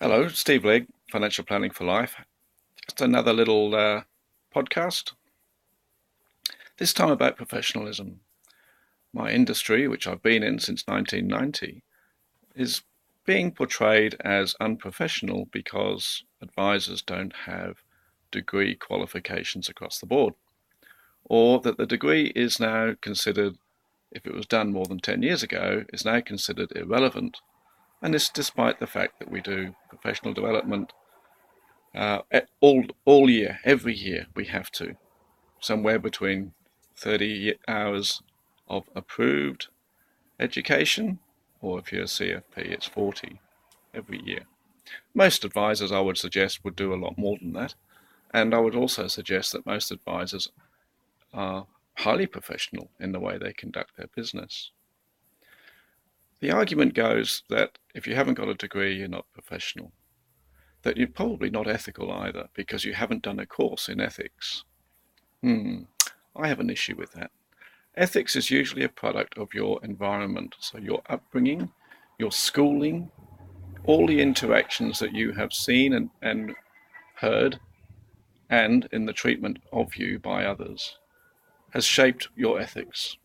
Hello, Steve Legg, Financial Planning for Life. Just another little podcast, this time about professionalism. My industry, which I've been in since 1990, is being portrayed as unprofessional because advisors don't have degree qualifications across the board, or that the degree is now considered, if it was done more than 10 years ago, is now considered irrelevant. And this despite the fact that we do professional development all year, every year we have to, somewhere between 30 hours of approved education, or if you're a CFP, it's 40 every year. Most advisors, I would suggest, would do a lot more than that. And I would also suggest that most advisors are highly professional in the way they conduct their business. The argument goes that if you haven't got a degree, you're not professional. That you're probably not ethical either, because you haven't done a course in ethics. I have an issue with that. Ethics is usually a product of your environment, so your upbringing, your schooling, all the interactions that you have seen and heard, and in the treatment of you by others, has shaped your ethics.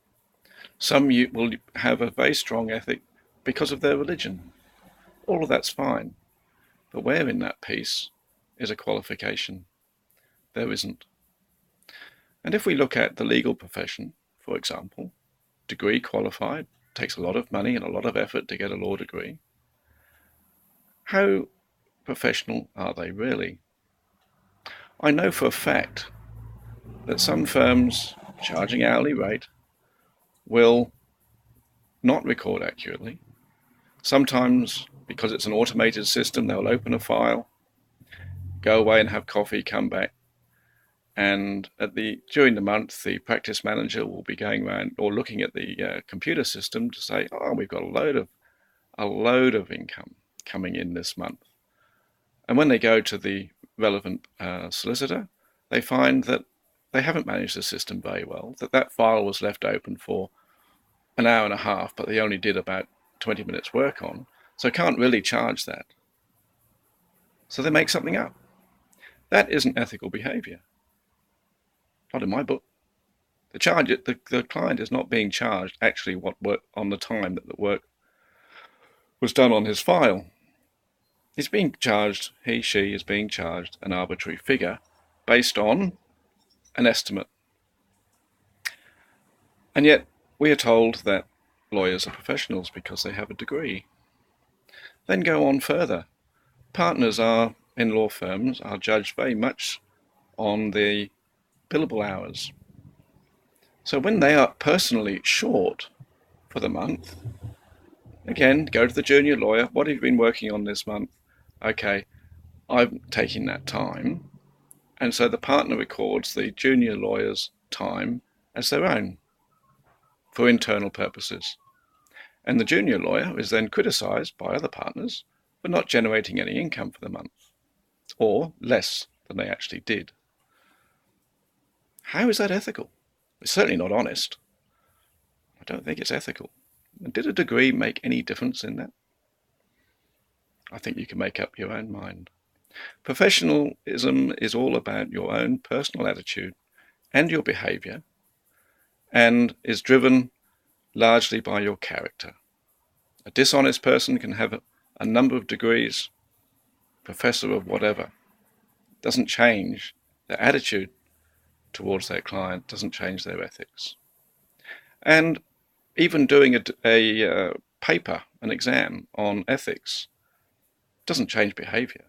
Some you will have a very strong ethic because of their religion. All of that's fine. But where in that piece is a qualification? There isn't. And if we look at the legal profession, for example, degree qualified, takes a lot of money and a lot of effort to get a law degree. How professional are they really? I know for a fact that some firms charging hourly rate will not record accurately. Sometimes, because it's an automated system, they'll open a file, go away and have coffee, come back, and during the month, the practice manager will be going around or looking at the computer system to say, "Oh, we've got a load of income coming in this month." And when they go to the relevant solicitor, they find that they haven't managed the system very well. That file was left open for an hour and a half, but they only did about 20 minutes work on, so can't really charge that. So they make something up. That isn't ethical behavior. Not in my book. The client is not being charged actually what work on the time that the work was done on his file. He's being charged, she is being charged an arbitrary figure based on an estimate. And yet we are told that lawyers are professionals because they have a degree. Then go on further. Partners in law firms are judged very much on the billable hours. So when they are personally short for the month, again, go to the junior lawyer. What have you been working on this month? Okay, I'm taking that time. And so the partner records the junior lawyer's time as their own for internal purposes. And the junior lawyer is then criticized by other partners for not generating any income for the month, or less than they actually did. How is that ethical? It's certainly not honest. I don't think it's ethical. And did a degree make any difference in that? I think you can make up your own mind. Professionalism is all about your own personal attitude and your behavior, and is driven largely by your character. A dishonest person can have a number of degrees, professor of whatever. It doesn't change their attitude towards their client, doesn't change their ethics. And even doing a paper, an exam on ethics, doesn't change behavior.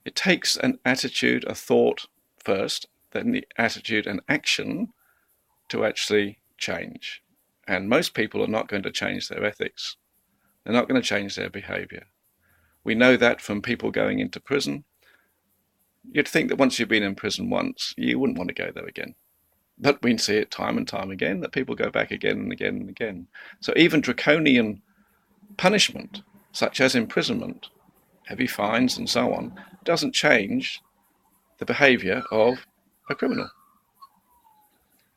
It takes an attitude, a thought first, then the attitude and action to actually change. And most people are not going to change their ethics. They're not going to change their behavior. We know that from people going into prison. You'd think that once you've been in prison once, you wouldn't want to go there again. But we see it time and time again, that people go back again and again and again. So even draconian punishment, such as imprisonment, heavy fines and so on, doesn't change the behavior of a criminal.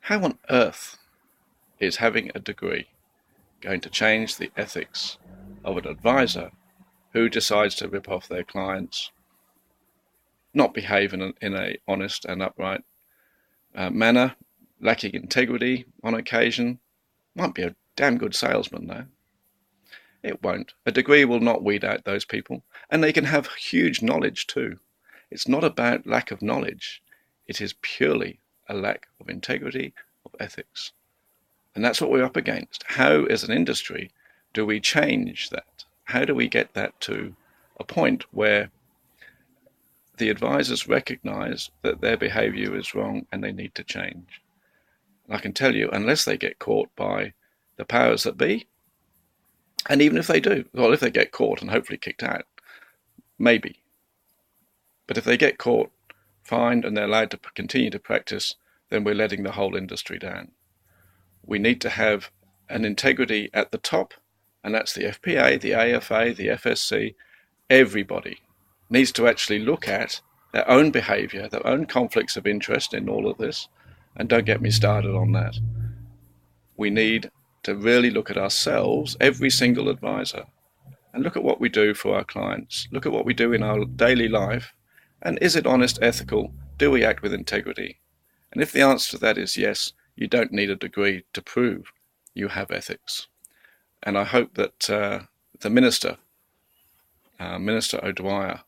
How on earth is having a degree going to change the ethics of an advisor who decides to rip off their clients, not behave in a honest and upright manner, lacking integrity on occasion. Might be a damn good salesman though. It won't. A degree will not weed out those people, and they can have huge knowledge too. It's not about lack of knowledge. It is purely a lack of integrity, of ethics. And that's what we're up against. How, as an industry, do we change that? How do we get that to a point where the advisors recognize that their behavior is wrong and they need to change? And I can tell you, unless they get caught by the powers that be, and even if they do, well, if they get caught and hopefully kicked out, maybe. But if they get caught, fined, and they're allowed to continue to practice, then we're letting the whole industry down. We need to have an integrity at the top, and that's the FPA, the AFA, the FSC. Everybody needs to actually look at their own behavior, their own conflicts of interest in all of this, and don't get me started on that. We need to really look at ourselves, every single advisor, and look at what we do for our clients. Look at what we do in our daily life, and is it honest, ethical? Do we act with integrity? And if the answer to that is yes, you don't need a degree to prove you have ethics. And I hope that the Minister O'Dwyer,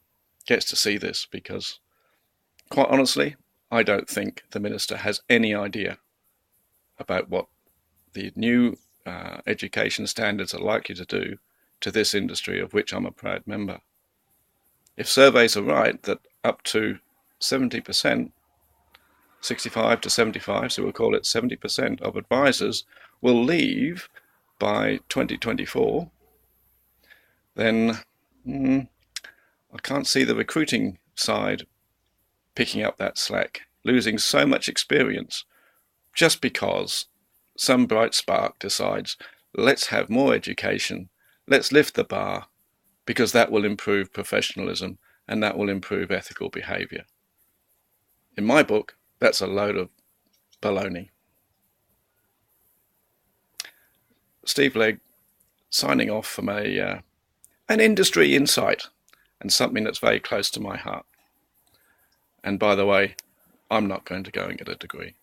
gets to see this, because quite honestly, I don't think the Minister has any idea about what the new education standards are likely to do to this industry, of which I'm a proud member. If surveys are right that up to 70%, 65 to 75, so we'll call it 70% of advisors will leave by 2024, then I can't see the recruiting side picking up that slack, losing so much experience just because some bright spark decides, let's have more education, let's lift the bar, because that will improve professionalism and that will improve ethical behavior. In my book, that's a load of baloney. Steve Legg, signing off from an industry insight and something that's very close to my heart. And by the way, I'm not going to go and get a degree.